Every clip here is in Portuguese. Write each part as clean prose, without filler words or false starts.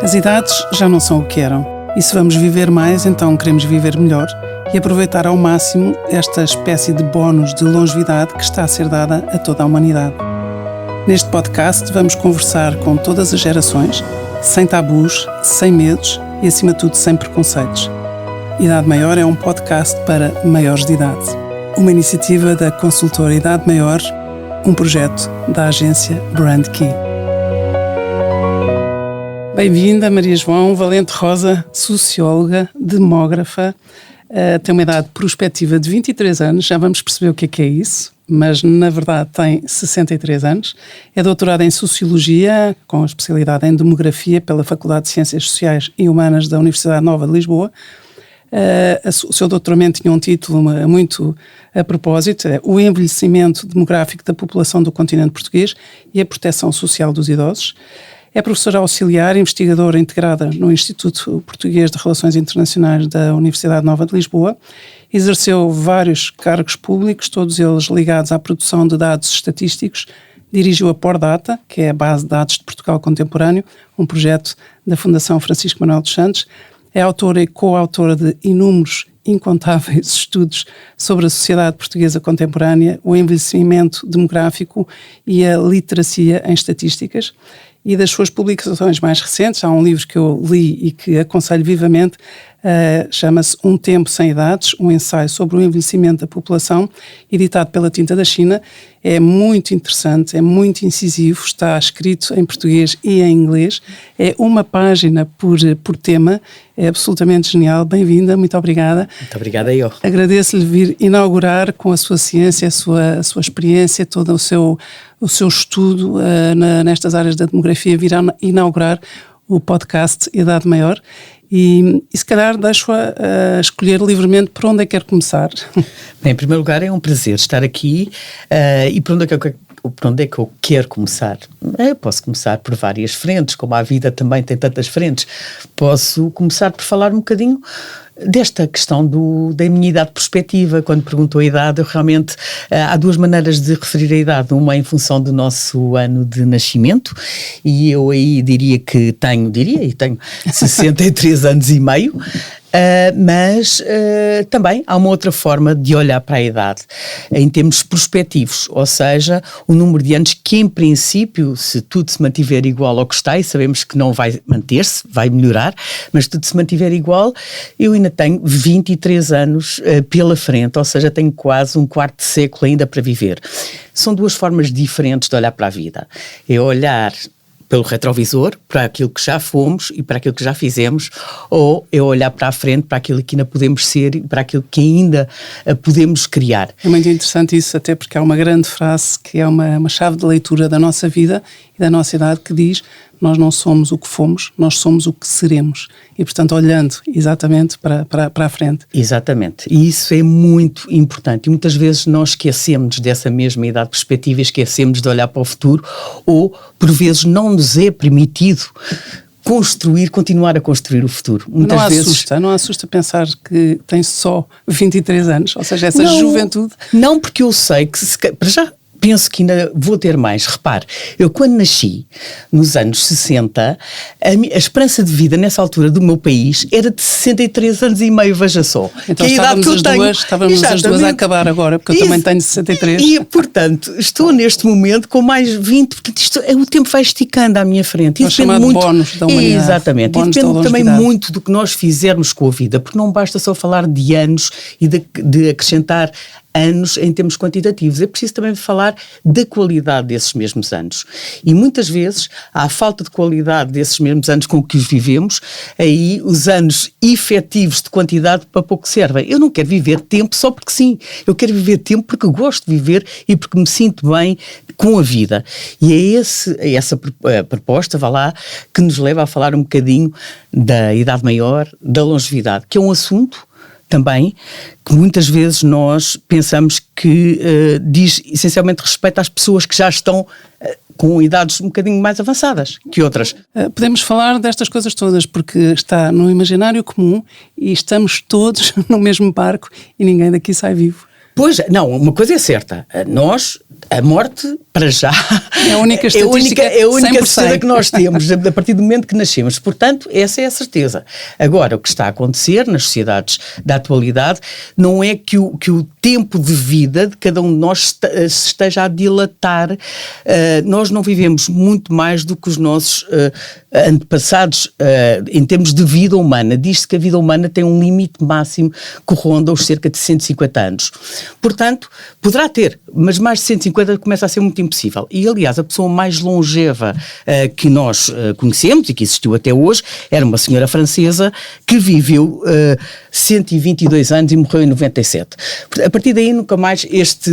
As idades já não são o que eram. E se vamos viver mais, então queremos viver melhor e aproveitar ao máximo esta espécie de bónus de longevidade que está a ser dada a toda a humanidade. Neste podcast vamos conversar com todas as gerações, sem tabus, sem medos e, acima de tudo, sem preconceitos. Idade Maior é um podcast para maiores de idade. Uma iniciativa da consultora Idade Maior, um projeto da agência Brand Key. Bem-vinda, Maria João Valente Rosa, socióloga, demógrafa, tem uma idade prospectiva de 23 anos, já vamos perceber o que é isso, mas na verdade tem 63 anos, é doutorada em Sociologia, com especialidade em Demografia pela Faculdade de Ciências Sociais e Humanas da Universidade Nova de Lisboa. O seu doutoramento tinha um título muito a propósito, é O Envelhecimento Demográfico da População do Continente Português e a Proteção Social dos Idosos. É professora auxiliar e investigadora integrada no Instituto Português de Relações Internacionais da Universidade Nova de Lisboa. Exerceu vários cargos públicos, todos eles ligados à produção de dados estatísticos. Dirigiu a PorData, que é a base de dados de Portugal contemporâneo, um projeto da Fundação Francisco Manuel dos Santos. É autora e coautora de incontáveis estudos sobre a sociedade portuguesa contemporânea, o envelhecimento demográfico e a literacia em estatísticas. E das suas publicações mais recentes, há um livro que eu li e que aconselho vivamente, chama-se Um Tempo Sem Idades, um ensaio sobre o envelhecimento da população, editado pela Tinta da China. É muito interessante, é muito incisivo, está escrito em português e em inglês, é uma página por tema, é absolutamente genial. Bem-vinda, muito obrigada. Muito obrigada eu. Agradeço-lhe vir inaugurar com a sua ciência, a sua experiência, todo o seu estudo nestas áreas da demografia, vir a inaugurar o podcast Idade Maior. E se calhar deixo-a escolher livremente por onde é que quer começar. Bem, em primeiro lugar é um prazer estar aqui e por onde é que eu quero começar? Eu posso começar por várias frentes, como a vida também tem tantas frentes. Posso começar por falar um bocadinho desta questão da minha idade prospectiva. Quando perguntou a idade, eu realmente há duas maneiras de referir a idade. Uma em função do nosso ano de nascimento, e eu aí diria que tenho 63 anos e meio. Mas também há uma outra forma de olhar para a idade em termos prospectivos, ou seja, o número de anos que em princípio, se tudo se mantiver igual ao que está, e sabemos que não vai manter-se, vai melhorar, mas se tudo se mantiver igual, eu ainda tenho 23 anos pela frente, ou seja, tenho quase um quarto de século ainda para viver. São duas formas diferentes de olhar para a vida. É olhar pelo retrovisor, para aquilo que já fomos e para aquilo que já fizemos, ou é olhar para a frente, para aquilo que ainda podemos ser e para aquilo que ainda podemos criar. É muito interessante isso, até porque há uma grande frase que é uma chave de leitura da nossa vida e da nossa idade que diz: nós não somos o que fomos, nós somos o que seremos. E, portanto, olhando exatamente para a frente. Exatamente. E isso é muito importante. E muitas vezes nós esquecemos dessa mesma idade perspectiva, esquecemos de olhar para o futuro, ou, por vezes, não nos é permitido continuar a construir o futuro. Muitas vezes não assusta pensar que tens só 23 anos, ou seja, essa juventude. Não, porque eu sei que, para já, penso que ainda vou ter mais. Repare, eu quando nasci, nos anos 60, a esperança de vida nessa altura do meu país era de 63 anos e meio, veja só. Então que é a idade que eu tenho. Estávamos as duas a acabar agora, porque eu também tenho 63. E, portanto, estou neste momento com mais 20, portanto, o tempo vai esticando à minha frente. Isso depende muito bónus da humanidade. Exatamente. E depende também muito do que nós fizermos com a vida, porque não basta só falar de anos e de acrescentar anos em termos quantitativos, é preciso também falar da qualidade desses mesmos anos. E muitas vezes, à falta de qualidade desses mesmos anos com que os vivemos, aí os anos efetivos de quantidade para pouco servem. Eu não quero viver tempo só porque sim, eu quero viver tempo porque gosto de viver e porque me sinto bem com a vida. E é essa proposta, vá lá, que nos leva a falar um bocadinho da idade maior, da longevidade, que é um assunto também, que muitas vezes nós pensamos que diz essencialmente respeito às pessoas que já estão com idades um bocadinho mais avançadas que outras. Podemos falar destas coisas todas porque está no imaginário comum e estamos todos no mesmo barco e ninguém daqui sai vivo. Pois, não, uma coisa é certa, a morte, para já, é a única estatística, é a única certeza que nós temos a partir do momento que nascemos. Portanto, essa é a certeza. Agora, o que está a acontecer nas sociedades da atualidade não é que o tempo de vida de cada um de nós se esteja a dilatar. Nós não vivemos muito mais do que os nossos antepassados em termos de vida humana. Diz-se que a vida humana tem um limite máximo que ronda os cerca de 150 anos. Portanto, poderá ter, mas mais de 150 começa a ser muito impossível. E, aliás, a pessoa mais longeva que nós conhecemos e que existiu até hoje era uma senhora francesa que viveu 122 anos e morreu em 97. A partir daí nunca mais esta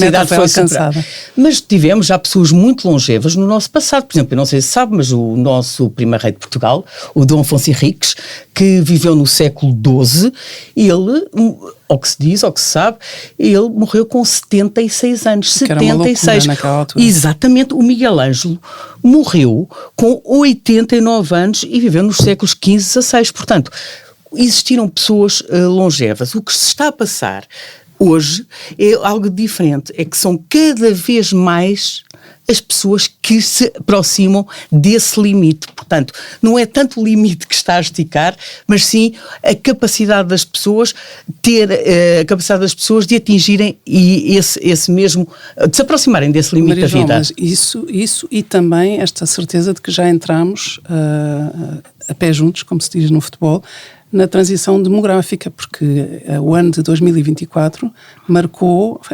idade foi alcançada. Mas tivemos já pessoas muito longevas no nosso passado. Por exemplo, eu não sei se sabe, mas o nosso primeiro rei de Portugal, o Dom Afonso Henriques, que viveu no século XII, ele, ao que se diz, ao que se sabe, ele morreu com 76 anos. Que 76 naquela altura. Exatamente. O Miguel Ângelo morreu com 89 anos e viveu nos séculos XV, XVI. Portanto, existiram pessoas longevas. O que se está a passar hoje é algo diferente, é que são cada vez mais as pessoas que se aproximam desse limite. Portanto, não é tanto o limite que está a esticar, mas sim a capacidade das pessoas de atingirem esse mesmo, de se aproximarem desse limite da vida. Mas isso e também esta certeza de que já entramos a pé juntos, como se diz no futebol, na transição demográfica, porque o ano de 2024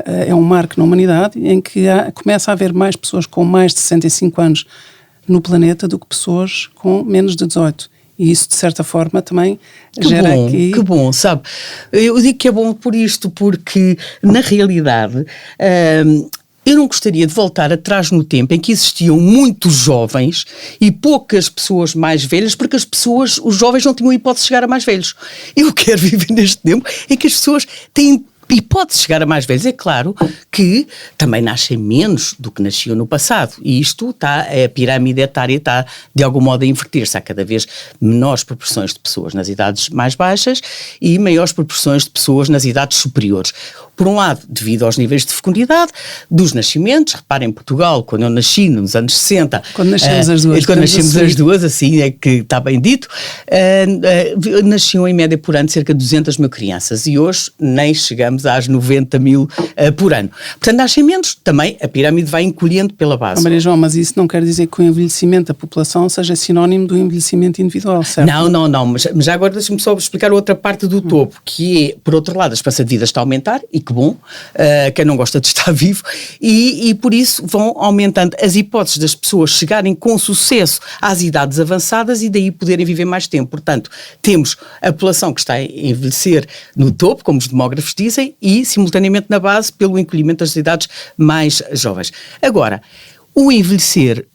é um marco na humanidade em que começa a haver mais pessoas com mais de 65 anos no planeta do que pessoas com menos de 18. E isso, de certa forma, também gera aqui... Que bom, sabe? Eu digo que é bom por isto, porque, na realidade... eu não gostaria de voltar atrás no tempo em que existiam muitos jovens e poucas pessoas mais velhas, porque os jovens não tinham hipótese de chegar a mais velhos. Eu quero viver neste tempo em que as pessoas têm hipótese de chegar a mais velhos. É claro que também nascem menos do que nasciam no passado. E isto a pirâmide etária está de algum modo a inverter-se. Há cada vez menores proporções de pessoas nas idades mais baixas e maiores proporções de pessoas nas idades superiores. Por um lado, devido aos níveis de fecundidade dos nascimentos. Reparem, em Portugal, quando eu nasci nos anos 60... Quando nascemos as duas. Quando nascemos as duas, assim é que está bem dito, nasciam em média por ano cerca de 200 mil crianças e hoje nem chegamos às 90 mil por ano. Portanto, nascem menos, também a pirâmide vai encolhendo pela base. Maria João, mas isso não quer dizer que o envelhecimento da população seja sinónimo do envelhecimento individual, certo? Não, mas já agora deixa-me só explicar outra parte do topo, que é, por outro lado, a esperança de vida está a aumentar, e que bom, quem não gosta de estar vivo, e por isso vão aumentando as hipóteses das pessoas chegarem com sucesso às idades avançadas e daí poderem viver mais tempo. Portanto, temos a população que está a envelhecer no topo, como os demógrafos dizem, e simultaneamente na base pelo encolhimento das idades mais jovens. Agora, o envelhecer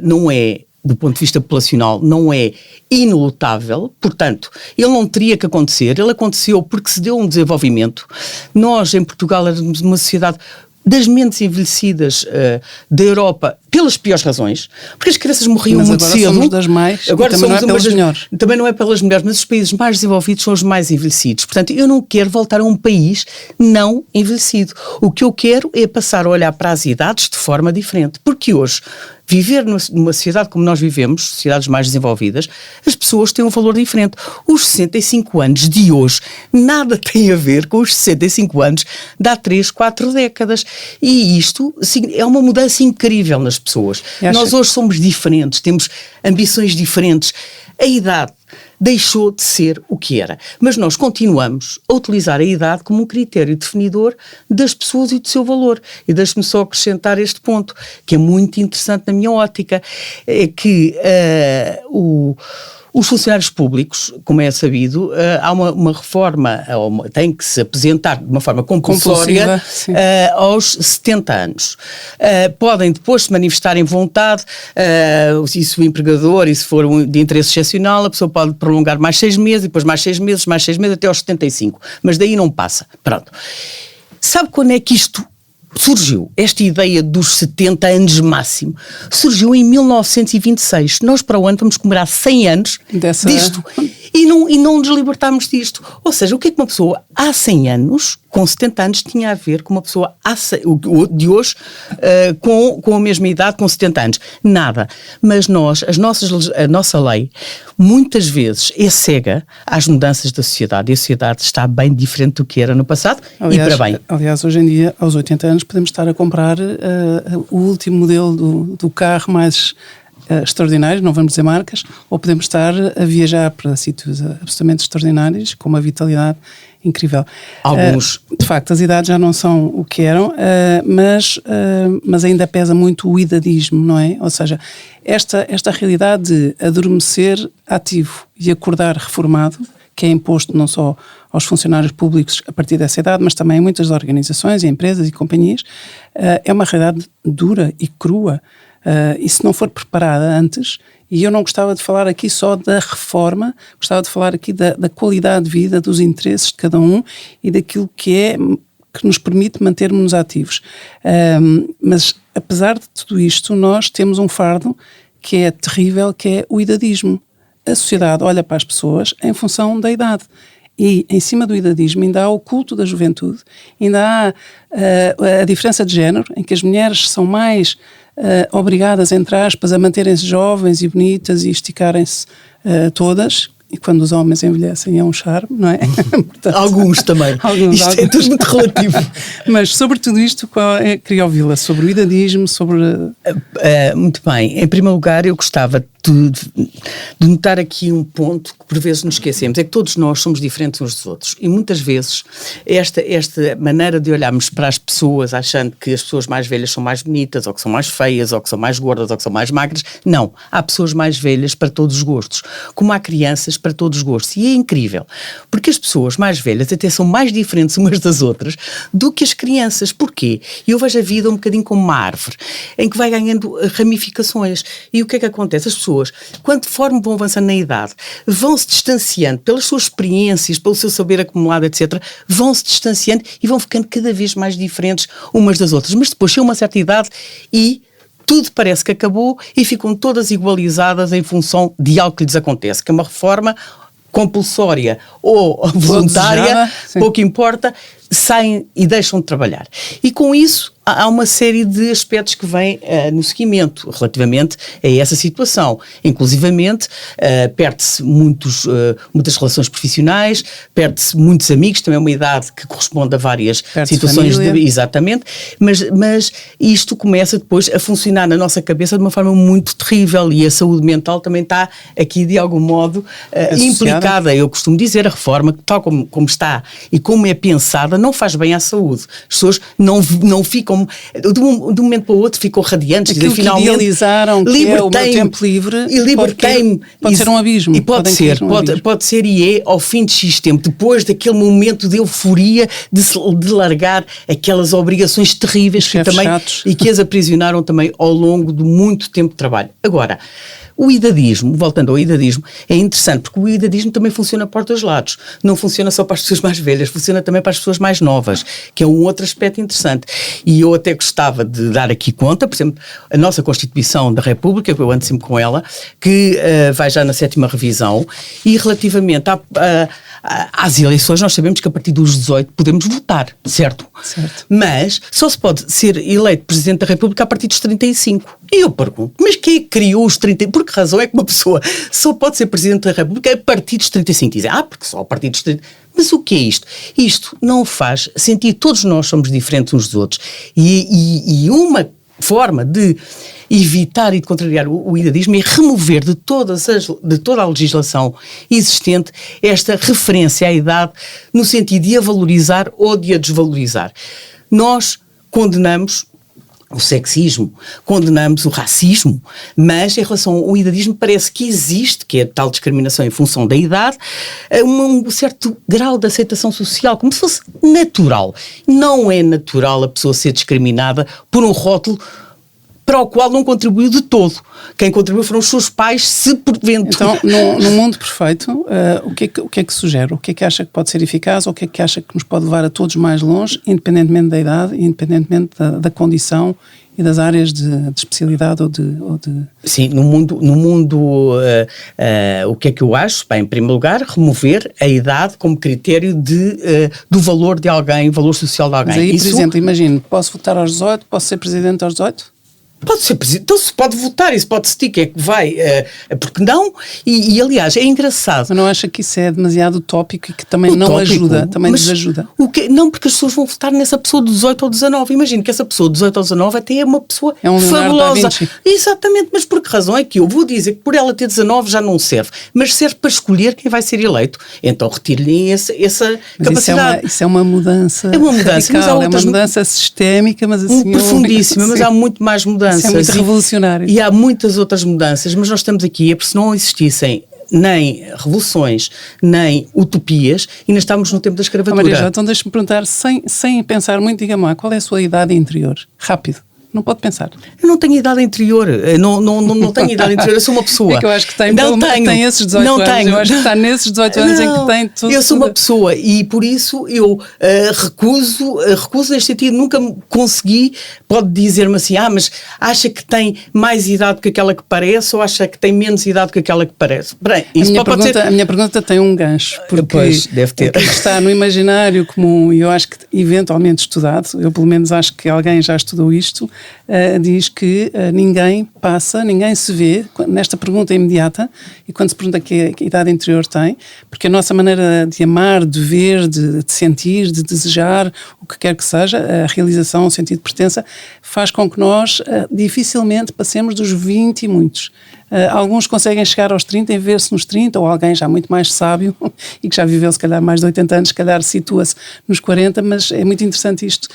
não é, do ponto de vista populacional, não é inelutável, portanto, ele não teria que acontecer, ele aconteceu porque se deu um desenvolvimento. Nós, em Portugal, éramos uma sociedade das menos envelhecidas da Europa, pelas piores razões, porque as crianças morriam muito cedo. Agora somos das mais, agora também não é pelas melhores. Também não é pelas melhores, mas os países mais desenvolvidos são os mais envelhecidos. Portanto, eu não quero voltar a um país não envelhecido. O que eu quero é passar a olhar para as idades de forma diferente, porque hoje viver numa sociedade como nós vivemos, sociedades mais desenvolvidas, as pessoas têm um valor diferente. Os 65 anos de hoje nada tem a ver com os 65 anos de há 3, 4 décadas. E isto é uma mudança incrível nas pessoas. Nós hoje somos diferentes, temos ambições diferentes. A idade deixou de ser o que era, mas nós continuamos a utilizar a idade como um critério definidor das pessoas e do seu valor. E deixe-me só acrescentar este ponto, que é muito interessante na minha ótica, é que os funcionários públicos, como é sabido, há uma reforma, tem que se apresentar de uma forma compulsória aos 70 anos. Podem depois se manifestarem vontade, se o empregador, e se for de interesse excepcional, a pessoa pode prolongar mais 6 meses, depois mais 6 meses, até aos 75. Mas daí não passa. Pronto. Sabe quando é que isto surgiu? Esta ideia dos 70 anos máximo surgiu em 1926. Nós para o ano vamos comemorar 100 anos disto e não nos libertámos disto. Ou seja, o que é que uma pessoa há 100 anos com 70 anos tinha a ver com uma pessoa de hoje com a mesma idade, com 70 anos. Nada. Mas a nossa lei muitas vezes é cega às mudanças da sociedade, e a sociedade está bem diferente do que era no passado, aliás, e para bem. Aliás, hoje em dia, aos 80 anos, podemos estar a comprar o último modelo do carro mais extraordinários, não vamos dizer marcas, ou podemos estar a viajar para sítios absolutamente extraordinários, com uma vitalidade incrível. Alguns. De facto, as idades já não são o que eram, mas ainda pesa muito o idadismo, não é? Ou seja, esta realidade de adormecer ativo e acordar reformado, que é imposto não só aos funcionários públicos a partir dessa idade, mas também em muitas organizações, empresas e companhias, é uma realidade dura e crua. E se não for preparada antes, e eu não gostava de falar aqui só da reforma, gostava de falar aqui da qualidade de vida, dos interesses de cada um e daquilo que nos permite mantermos-nos ativos. Mas apesar de tudo isto, nós temos um fardo que é terrível, que é o idadismo. A sociedade olha para as pessoas em função da idade. E em cima do idadismo ainda há o culto da juventude, ainda há a diferença de género, em que as mulheres são mais obrigadas, entre aspas, a manterem-se jovens e bonitas e esticarem-se todas, e quando os homens envelhecem é um charme, não é? Portanto, alguns também. Isto é tudo muito relativo. Mas sobre tudo isto, queria ouvi-la sobre o idadismo, sobre... Muito bem. Em primeiro lugar, eu gostava de notar aqui um ponto que por vezes nos esquecemos, é que todos nós somos diferentes uns dos outros, e muitas vezes esta maneira de olharmos para as pessoas achando que as pessoas mais velhas são mais bonitas, ou que são mais feias, ou que são mais gordas, ou que são mais magras, não, há pessoas mais velhas para todos os gostos, como há crianças para todos os gostos, e é incrível, porque as pessoas mais velhas até são mais diferentes umas das outras do que as crianças. Porquê? Eu vejo a vida um bocadinho como uma árvore, em que vai ganhando ramificações, e o que é que acontece? As pessoas, conforme vão avançando na idade, vão-se distanciando pelas suas experiências, pelo seu saber acumulado, etc., vão-se distanciando e vão ficando cada vez mais diferentes umas das outras, mas depois chega uma certa idade e tudo parece que acabou e ficam todas igualizadas em função de algo que lhes acontece, que é uma reforma compulsória ou voluntária, pouco importa, saem e deixam de trabalhar. E com isso há uma série de aspectos que vêm no seguimento relativamente a essa situação. Inclusivamente, perde-se muitas relações profissionais, perde-se muitos amigos, também é uma idade que corresponde a várias situações. Exatamente, mas isto começa depois a funcionar na nossa cabeça de uma forma muito terrível, e a saúde mental também está aqui de algum modo implicada. Eu costumo dizer, a reforma, tal como está e como é pensada, não faz bem à saúde. As pessoas não ficam, de um momento para o outro, ficam radiantes. Aquilo que idealizaram, que é o meu tempo livre, pode ser um abismo. E pode ser, e é ao fim de X tempo, depois daquele momento de euforia, de largar aquelas obrigações terríveis e que as aprisionaram também ao longo de muito tempo de trabalho. Agora, o idadismo, voltando ao idadismo, é interessante, porque o idadismo também funciona para os dois lados. Não funciona só para as pessoas mais velhas, funciona também para as pessoas mais novas, que é um outro aspecto interessante. E eu até gostava de dar aqui conta, por exemplo, a nossa Constituição da República, que eu ando sempre com ela, que vai já na 7ª revisão, e relativamente às eleições, nós sabemos que a partir dos 18 podemos votar, certo? Mas só se pode ser eleito Presidente da República a partir dos 35. E eu pergunto, mas quem criou os 30? Por que razão é que uma pessoa só pode ser Presidente da República a partir dos 35? Dizem, porque só a partir dos 30. Mas o que é isto? Isto não faz sentido. Todos nós somos diferentes uns dos outros. E uma forma de evitar e de contrariar o idadismo é remover de toda a legislação existente esta referência à idade, no sentido de a valorizar ou de a desvalorizar. Nós condenamos o sexismo, condenamos o racismo, mas em relação ao idadismo parece que existe, que é tal discriminação em função da idade, um certo grau de aceitação social, como se fosse natural. Não é natural a pessoa ser discriminada por um rótulo para o qual não contribuiu de todo. Quem contribuiu foram os seus pais, se porventura... Então, no mundo perfeito, o que é que sugere? O que é que acha que pode ser eficaz, ou o que é que acha que nos pode levar a todos mais longe, independentemente da idade, independentemente da condição e das áreas de especialidade ou de... Sim, no mundo o que é que eu acho? Bem, em primeiro lugar, remover a idade como critério do valor de alguém, valor social de alguém. Mas aí, por exemplo, imagino, posso votar aos 18, posso ser presidente aos 18? Pode ser presidente, então se pode votar, isso pode decidir quem é que vai, porque não? E aliás, é engraçado. Mas não acha que isso é demasiado utópico e que também não ajuda, também desajuda? Não, porque as pessoas vão votar nessa pessoa de 18 ou 19. Imagino que essa pessoa de 18 ou 19 até é uma pessoa fabulosa. Exatamente, mas por que razão é que eu vou dizer que por ela ter 19 já não serve, mas serve para escolher quem vai ser eleito? Então retire-lhe essa capacidade. Isso é uma mudança. É uma mudança, radical, mas é uma mudança sistémica, mas assim. Profundíssima, mas há muito mais mudanças. Isso é muito revolucionário. E há muitas outras mudanças, mas nós estamos aqui, porque se não existissem nem revoluções, nem utopias, ainda estamos no tempo da escravatura. Maria João, então deixa-me perguntar, sem pensar muito, diga-me lá, qual é a sua idade interior? Rápido. Não pode pensar. Eu não tenho idade interior. Não tenho idade interior. Eu sou uma pessoa. É que eu acho que tem esses 18 não anos. Tenho. Eu acho que está nesses 18 anos em que tem tudo. Eu sou uma pessoa e por isso eu recuso neste sentido. Nunca consegui. Pode dizer-me assim, mas acha que tem mais idade que aquela que parece ou acha que tem menos idade que aquela que parece? Bem, a minha pergunta tem um gancho. Porque pois, deve ter. Está no imaginário comum e eu acho que eventualmente estudado, eu pelo menos acho que alguém já estudou isto, diz que ninguém se vê nesta pergunta imediata e quando se pergunta que idade interior tem, porque a nossa maneira de amar, de ver, de sentir, de desejar, o que quer que seja, a realização, o sentido de pertença, faz com que nós dificilmente passemos dos 20 e muitos. Alguns conseguem chegar aos 30 e ver-se nos 30, ou alguém já muito mais sábio e que já viveu se calhar mais de 80 anos, se calhar situa-se nos 40, mas é muito interessante isto.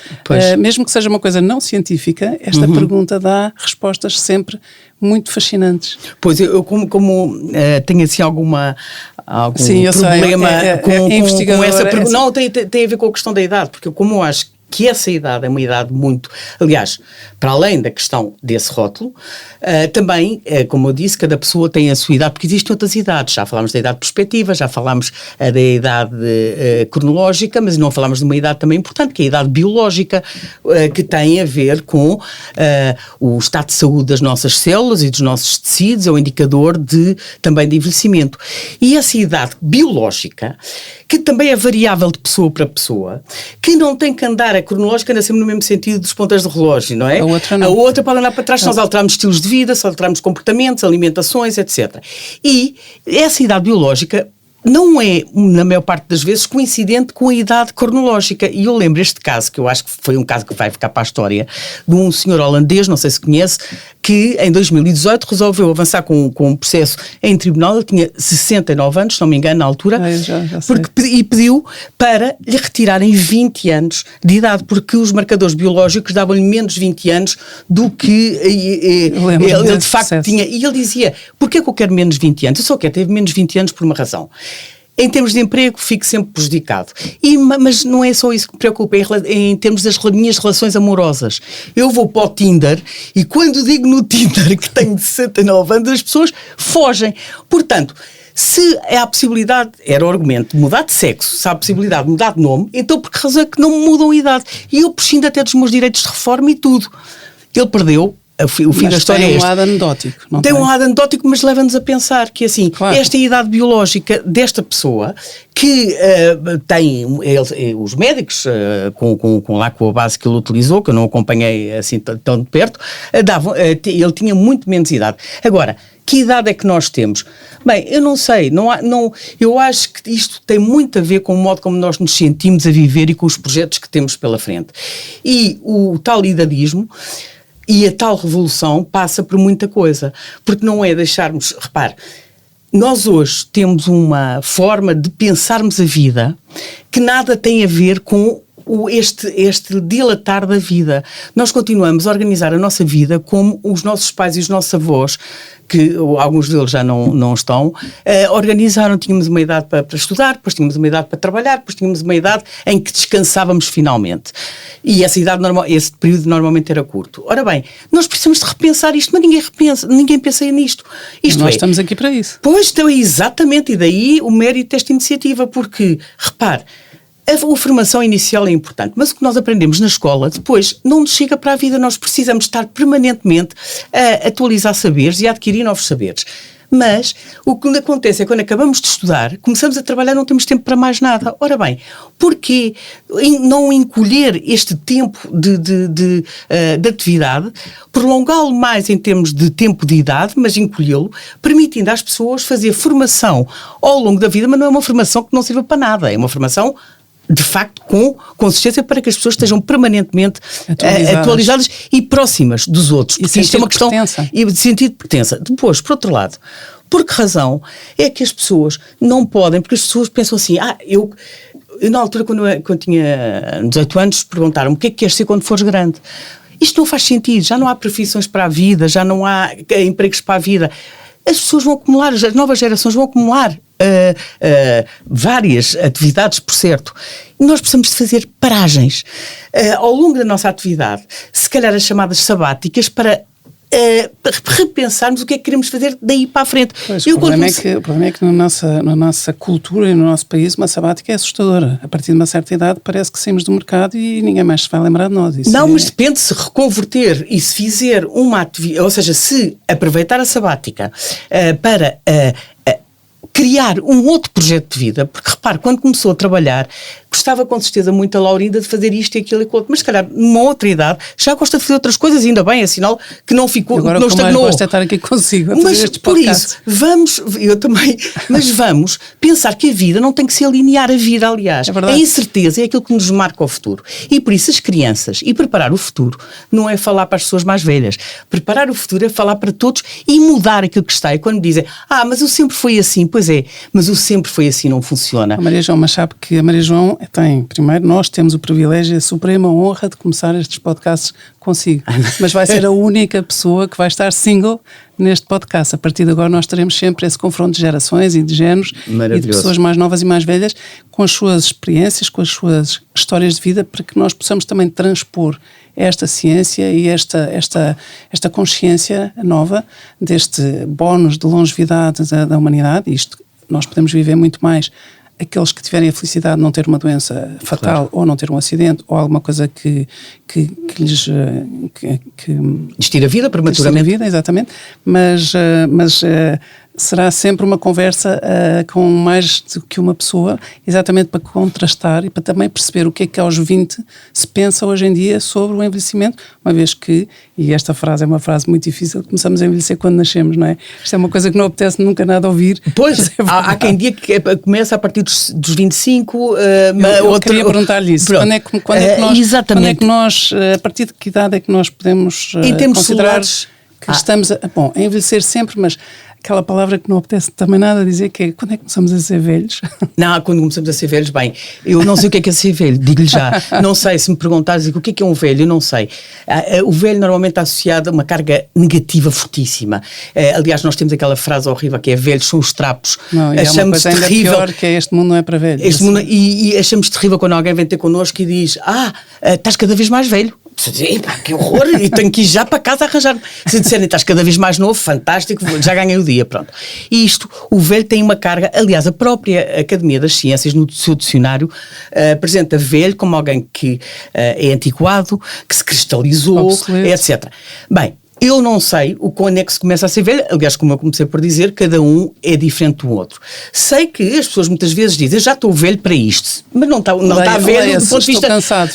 Mesmo que seja uma coisa não científica, esta pergunta dá respostas sempre muito fascinantes. Pois, eu como tenho assim algum Sim, problema com essa pergunta. Assim. Não, tem a ver com a questão da idade, porque como eu acho que essa idade é uma idade muito... Aliás, para além da questão desse rótulo, também, como eu disse, cada pessoa tem a sua idade, porque existem outras idades. Já falámos da idade perspectiva, já falámos da idade cronológica, mas não falámos de uma idade também importante, que é a idade biológica, que tem a ver com o estado de saúde das nossas células e dos nossos tecidos, é um indicador também de envelhecimento. E essa idade biológica, que também é variável de pessoa para pessoa, que não tem que andar, a cronológica anda sempre no mesmo sentido dos ponteiros de relógio, não é? A outra não. A outra pode andar para trás, se nós alterarmos estilos de vida, se alterarmos comportamentos, alimentações, etc. E essa idade biológica não é, na maior parte das vezes, coincidente com a idade cronológica. E eu lembro este caso, que eu acho que foi um caso que vai ficar para a história, de um senhor holandês, não sei se conhece, que em 2018 resolveu avançar com um processo em tribunal. Ele tinha 69 anos, se não me engano, na altura, e pediu para lhe retirarem 20 anos de idade, porque os marcadores biológicos davam-lhe menos 20 anos do que ele de facto tinha. E ele dizia, porquê que eu quero menos 20 anos? Eu só quero ter menos 20 anos por uma razão. Em termos de emprego, fico sempre prejudicado. Mas não é só isso que me preocupa, em termos das minhas relações amorosas. Eu vou para o Tinder e quando digo no Tinder que tenho 69 anos, as pessoas fogem. Portanto, se há a possibilidade, era o argumento, de mudar de sexo, se há a possibilidade de mudar de nome, então por que razão é que não me mudam a idade? E eu prescindo até dos meus direitos de reforma e tudo. Ele perdeu. O fim da história é este. Tem um lado anedótico. Tem um lado anedótico, mas leva-nos a pensar que assim, claro, esta é a idade biológica desta pessoa que tem, os médicos, com a base que ele utilizou, que eu não acompanhei assim tão de perto, ele tinha muito menos idade. Agora, que idade é que nós temos? Bem, eu não sei, eu acho que isto tem muito a ver com o modo como nós nos sentimos a viver e com os projetos que temos pela frente. E o tal idadismo e a tal revolução passa por muita coisa, porque não é deixarmos, repare, nós hoje temos uma forma de pensarmos a vida que nada tem a ver com este dilatar da vida. Nós continuamos a organizar a nossa vida como os nossos pais e os nossos avós, que alguns deles já não estão, organizaram. Tínhamos uma idade para estudar, depois tínhamos uma idade para trabalhar, depois tínhamos uma idade em que descansávamos finalmente. E esse período normalmente era curto. Ora bem, nós precisamos de repensar isto, mas ninguém pensa nisto. Nós estamos aqui para isso. Pois, então, exatamente, e daí o mérito desta iniciativa, porque, repare, A formação inicial é importante, mas o que nós aprendemos na escola depois não nos chega para a vida. Nós precisamos estar permanentemente a atualizar saberes e a adquirir novos saberes. Mas o que acontece é que quando acabamos de estudar, começamos a trabalhar, não temos tempo para mais nada. Ora bem, porquê não encolher este tempo de atividade, prolongá-lo mais em termos de tempo de idade, mas encolhê-lo, permitindo às pessoas fazer formação ao longo da vida, mas não é uma formação que não sirva para nada, é uma formação de facto com consistência para que as pessoas estejam permanentemente atualizadas e próximas dos outros. Porque isto é uma questão de sentido de pertença. Depois, por outro lado, por que razão é que as pessoas não podem, porque as pessoas pensam assim, eu na altura quando tinha 18 anos perguntaram-me o que é que queres ser quando fores grande? Isto não faz sentido, já não há profissões para a vida, já não há empregos para a vida. As pessoas vão acumular, as novas gerações vão acumular várias atividades, por certo. Nós precisamos de fazer paragens ao longo da nossa atividade, se calhar as chamadas sabáticas, para repensarmos o que é que queremos fazer daí para a frente. Pois, o problema é que na nossa cultura e no nosse país uma sabática é assustadora. A partir de uma certa idade parece que saímos do mercado e ninguém mais se vai lembrar de nós. Mas depende se reconverter e se fizer uma atividade, ou seja, se aproveitar a sabática para criar um outro projeto de vida, porque repare, quando começou a trabalhar, gostava com certeza muito a Laurinda de fazer isto e aquilo e aquilo outro, mas se calhar numa outra idade já gosta de fazer outras coisas, ainda bem, é sinal que não ficou, agora, não estagnou. Agora gosto de estar aqui consigo a fazer mas estes por podcasts. Isso, eu também, mas vamos pensar que a vida não tem que ser linear, a vida, aliás. A incerteza é aquilo que nos marca o futuro. E por isso as crianças, e preparar o futuro, não é falar para as pessoas mais velhas. Preparar o futuro é falar para todos e mudar aquilo que está. E quando dizem, mas eu sempre foi assim, pois é, mas o sempre foi assim não funciona. A Maria João, mas sabe que a Maria João tem, primeiro, nós temos o privilégio e a suprema honra de começar estes podcasts consigo, mas vai ser a única pessoa que vai estar single neste podcast. A partir de agora nós teremos sempre esse confronto de gerações e de géneros e de pessoas mais novas e mais velhas com as suas experiências, com as suas histórias de vida, para que nós possamos também transpor esta ciência e esta consciência nova deste bónus de longevidade da humanidade. Isto nós podemos viver muito mais aqueles que tiverem a felicidade de não ter uma doença fatal, claro, ou não ter um acidente ou alguma coisa que lhes tira a vida prematuramente. Tira a vida, exatamente, mas será sempre uma conversa com mais do que uma pessoa, exatamente para contrastar e para também perceber o que é aos 20 se pensa hoje em dia sobre o envelhecimento, uma vez que, e esta frase é uma frase muito difícil, começamos a envelhecer quando nascemos, não é? Isto é uma coisa que não apetece nunca nada ouvir. Pois, há quem diga que começa a partir dos 25. Eu queria perguntar-lhe isso. Quando é que nós, a partir de que idade é que nós podemos em termos considerar celulares, que estamos a envelhecer sempre, mas aquela palavra que não apetece também nada dizer, que é quando é que começamos a ser velhos? Não, quando começamos a ser velhos, bem, eu não sei o que é ser velho, digo-lhe já, não sei, se me perguntares o que é um velho, eu não sei. O velho normalmente está associado a uma carga negativa fortíssima. Aliás, nós temos aquela frase horrível que é velhos são os trapos. Não, achamos terrível. Pior, que é este mundo não é para velhos. E achamos terrível quando alguém vem ter connosco e diz, estás cada vez mais velho. Que horror, e tenho que ir já para casa arranjar-me. Se disserem estás cada vez mais novo, fantástico, já ganhei o dia, pronto. E isto, o velho tem uma carga, aliás, a própria Academia das Ciências, no seu dicionário, apresenta velho como alguém que é antiquado, que se cristalizou, etc. Bem, eu não sei quando é que se começa a ser velho, aliás, como eu comecei por dizer, cada um é diferente do outro. Sei que as pessoas muitas vezes dizem, já estou velho para isto, mas não está velho do ponto de vista... Cansado,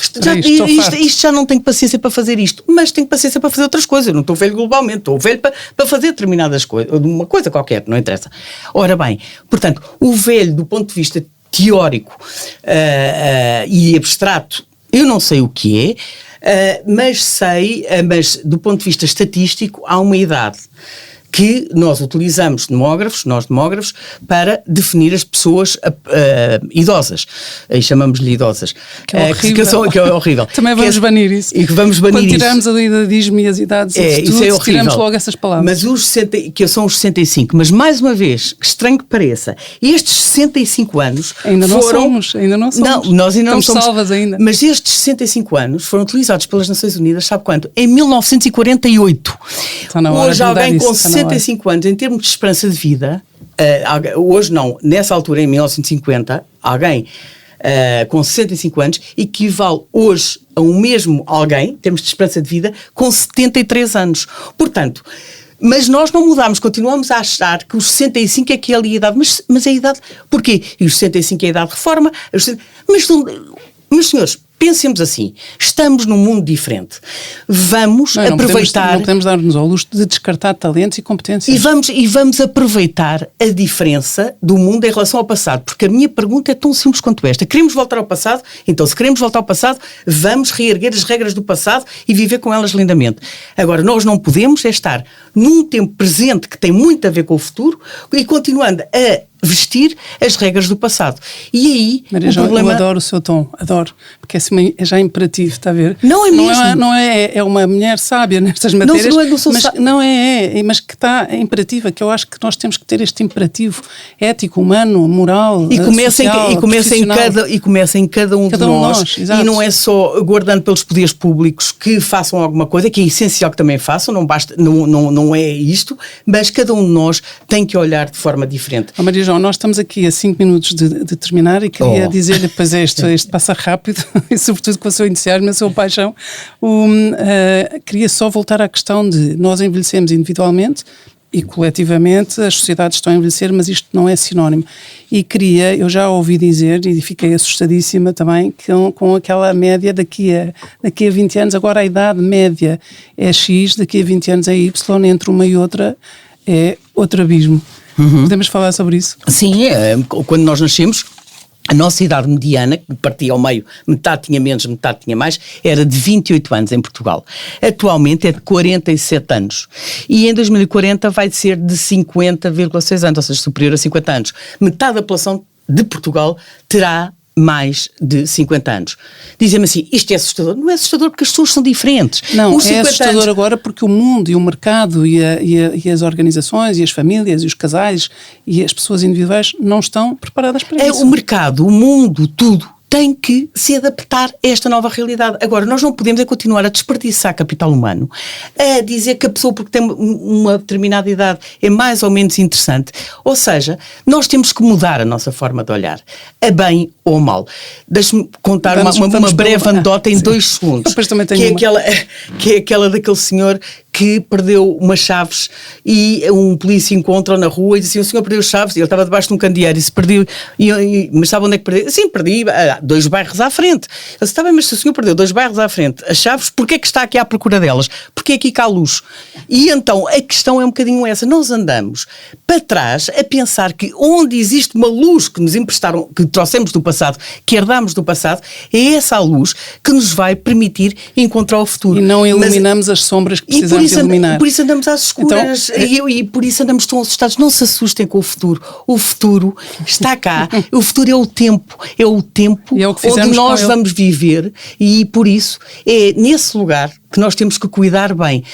isto já não tenho paciência para fazer isto, mas tenho paciência para fazer outras coisas. Eu não estou velho globalmente, estou velho para fazer determinadas coisas, uma coisa qualquer, não interessa. Ora bem, portanto, o velho do ponto de vista teórico e abstrato, eu não sei o que é, mas do ponto de vista estatístico há uma idade que nós utilizamos nós demógrafos, para definir as pessoas idosas. Aí chamamos-lhe idosas. Que é horrível. Que é horrível. Também vamos banir isso. E que vamos banir quando tirarmos a idadismo e as idades, isso é horrível. Tiramos logo essas palavras. Mas que são os 65. Mas mais uma vez, que estranho que pareça, estes 65 anos ainda não somos. Não, nós ainda não somos. Salvas ainda. Mas estes 65 anos foram utilizados pelas Nações Unidas, sabe quanto? Em 1948. Está na hora hoje de alguém isso, com 65 anos, em termos de esperança de vida, hoje não, nessa altura, em 1950, alguém com 65 anos equivale hoje a um mesmo alguém, em termos de esperança de vida, com 73 anos. Portanto, mas nós não mudamos, continuamos a achar que os 65 é que é ali a idade, mas é a idade, porquê? E os 65 é a idade de reforma, mas senhores, pensemos assim, estamos num mundo diferente, vamos aproveitar... Não podemos dar-nos ao luxo de descartar talentos e competências. E vamos aproveitar a diferença do mundo em relação ao passado, porque a minha pergunta é tão simples quanto esta. Queremos voltar ao passado? Então, se queremos voltar ao passado, vamos reerguer as regras do passado e viver com elas lindamente. Agora, nós não podemos estar num tempo presente que tem muito a ver com o futuro e continuando a vestir as regras do passado. E aí, Maria João, eu adoro o seu tom, adoro, porque é já imperativo, está a ver? Não é mesmo. É uma mulher sábia nestas matérias, mas que está imperativa, que eu acho que nós temos que ter este imperativo ético, humano, moral, social, começa em cada um de nós. E não é só guardando pelos poderes públicos que façam alguma coisa, que é essencial que também façam, não basta, não é isto, mas cada um de nós tem que olhar de forma diferente. Maria João, nós estamos aqui a 5 minutos de terminar e queria dizer-lhe, pois isto passa rápido, e sobretudo com o seu entusiasmo, a sua paixão, queria só voltar à questão de nós envelhecemos individualmente e coletivamente, as sociedades estão a envelhecer, mas isto não é sinónimo. E eu já ouvi dizer, e fiquei assustadíssima também, que com aquela média daqui a 20 anos, agora a idade média é X, daqui a 20 anos é Y, entre uma e outra é outro abismo. Podemos falar sobre isso? Sim, quando nós nascemos, a nossa idade mediana, que partia ao meio, metade tinha menos, metade tinha mais, era de 28 anos em Portugal. Atualmente é de 47 anos. E em 2040 vai ser de 50,6 anos, ou seja, superior a 50 anos. Metade da população de Portugal terá mais de 50 anos. Dizem-me assim, isto é assustador. Não é assustador porque as pessoas são diferentes. Não, é assustador agora porque o mundo e o mercado e as organizações e as famílias e os casais e as pessoas individuais não estão preparadas para isso. O mercado, o mundo, tudo tem que se adaptar a esta nova realidade. Agora, nós não podemos continuar a desperdiçar capital humano, a dizer que a pessoa, porque tem uma determinada idade, é mais ou menos interessante. Ou seja, nós temos que mudar a nossa forma de olhar, a bem ou mal. Deixe-me contar uma breve anedota em 2 segundos, que é aquela daquele senhor que perdeu umas chaves e um polícia encontra na rua e diz assim, o senhor perdeu as chaves, e ele estava debaixo de um candeeiro e se perdeu, mas sabe onde é que perdeu? Sim, perdi 2 bairros à frente. Ele disse, está bem, mas se o senhor perdeu 2 bairros à frente, as chaves, porquê é que está aqui à procura delas? Porque é aqui que há luz. E então a questão é um bocadinho essa, nós andamos para trás a pensar que onde existe uma luz que nos emprestaram, que trouxemos do passado, que herdámos do passado, é essa a luz que nos vai permitir encontrar o futuro. E não iluminamos as sombras que precisamos iluminar. Por isso andamos às escuras, então, e por isso andamos tão assustados. Não se assustem com o futuro. O futuro está cá. O futuro é o tempo onde nós vamos viver, e por isso é nesse lugar que nós temos que cuidar bem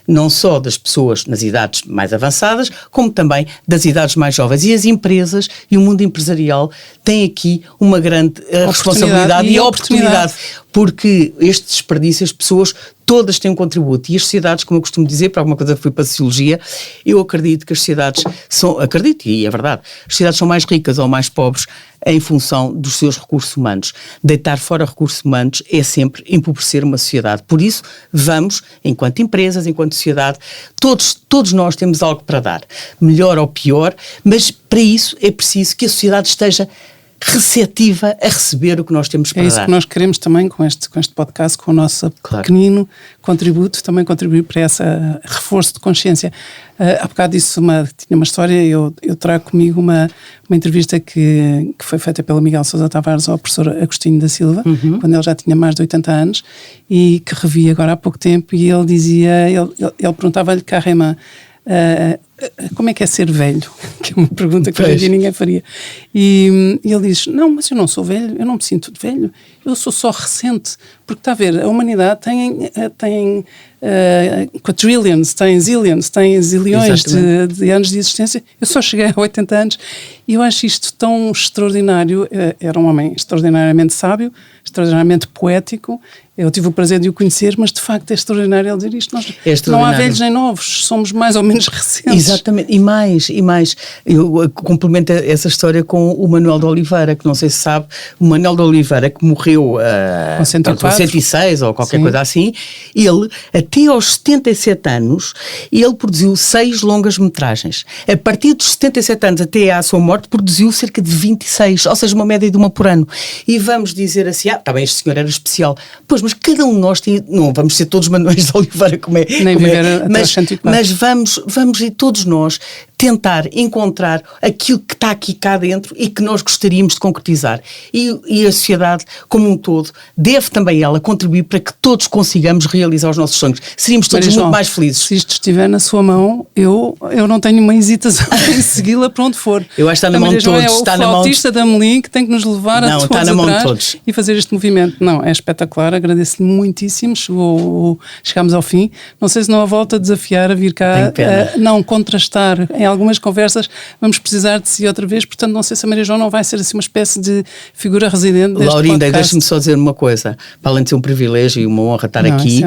não só das pessoas nas idades mais avançadas, como também das idades mais jovens. E as empresas e o mundo empresarial têm aqui uma grande responsabilidade e oportunidade, porque este desperdício, as pessoas todas têm um contributo, e as sociedades, como eu costumo dizer, para alguma coisa que fui para a Sociologia, eu acredito que as sociedades e é verdade, as sociedades são mais ricas ou mais pobres em função dos seus recursos humanos. Deitar fora recursos humanos é sempre empobrecer uma sociedade. Por isso, vamos, enquanto empresas, enquanto sociedade, todos nós temos algo para dar, melhor ou pior, mas para isso é preciso que a sociedade esteja receptiva a receber o que nós temos para dar. É isso que nós queremos também com este podcast, com o nosso pequenino contributo, também contribuir para esse reforço de consciência. Há bocado disse tinha uma história, eu trago comigo uma entrevista que foi feita pelo Miguel Sousa Tavares ao professor Agostinho da Silva, quando ele já tinha mais de 80 anos, e que revi agora há pouco tempo, e ele dizia, ele perguntava-lhe, Carrema, como é que é ser velho? Que é uma pergunta que hoje em dia ninguém faria. E ele diz, não, mas eu não sou velho, eu não me sinto velho, eu sou só recente, porque está a ver, a humanidade tem quadrillions, tem zillions, tem zilhões de anos de existência, eu só cheguei a 80 anos, e eu acho isto tão extraordinário. Era um homem extraordinariamente sábio, extraordinariamente poético, Eu tive o prazer de o conhecer, mas de facto é extraordinário ele dizer isto. Não há velhos nem novos, somos mais ou menos recentes. Exatamente, e mais, eu complemento essa história com o Manuel de Oliveira, que não sei se sabe, o Manuel de Oliveira que morreu com 106 ou qualquer coisa assim, ele até aos 77 anos, ele produziu 6 longas metragens. A partir dos 77 anos até à sua morte produziu cerca de 26, ou seja, uma média de uma por ano. E vamos dizer assim, está bem, este senhor era especial. Pois, mas cada um de nós tem, não vamos ser todos Manuéis de Oliveira como é. Nem como viver é, mas vamos e todos nós tentar encontrar aquilo que está aqui cá dentro e que nós gostaríamos de concretizar. E a sociedade, como um todo, deve também ela contribuir para que todos consigamos realizar os nossos sonhos. Seríamos todos muito mais felizes. Se isto estiver na sua mão, eu não tenho uma hesitação em segui-la para onde for. Eu acho que está na mão de todos. É o flautista da Amelim que tem que nos levar a todos está na mão de todos. E fazer este movimento. Não, é espetacular, agradeço-lhe muitíssimo. Chegámos ao fim. Não sei se não a volta a desafiar a vir cá, não contrastar. Em algumas conversas vamos precisar de si outra vez, portanto não sei se a Maria João não vai ser assim uma espécie de figura residente deste Laurinda, podcast. deixa-me só dizer uma coisa, para além de ser um privilégio e uma honra estar aqui,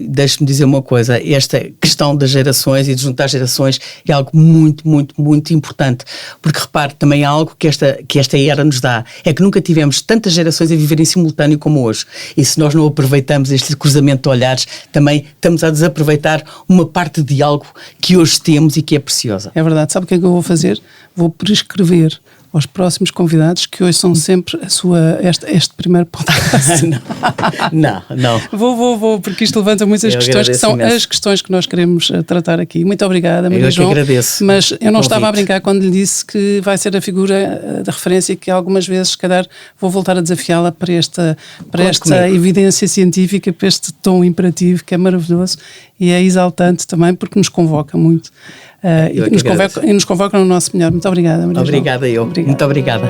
deixa-me dizer uma coisa, esta questão das gerações e de juntar gerações é algo muito, muito, muito importante, porque repare, também há algo que esta era nos dá, é que nunca tivemos tantas gerações a viver em simultâneo como hoje, e se nós não aproveitamos este cruzamento de olhares, também estamos a desaproveitar uma parte de algo que hoje temos e que é preciosa. É verdade. Sabe o que é que eu vou fazer? Vou prescrever aos próximos convidados que hoje são sempre este primeiro podcast. Não. Vou, porque isto levanta muitas questões que são as questões que nós queremos tratar aqui. Muito obrigada, Maria João. Eu que agradeço. Mas eu não estava a brincar quando lhe disse que vai ser a figura da referência, que algumas vezes, se calhar, vou voltar a desafiá-la para esta evidência científica, para este tom imperativo que é maravilhoso e é exaltante também porque nos convoca muito. E nos convoca no nosso melhor. Muito obrigada, Maria João. Obrigada eu. Muito obrigada.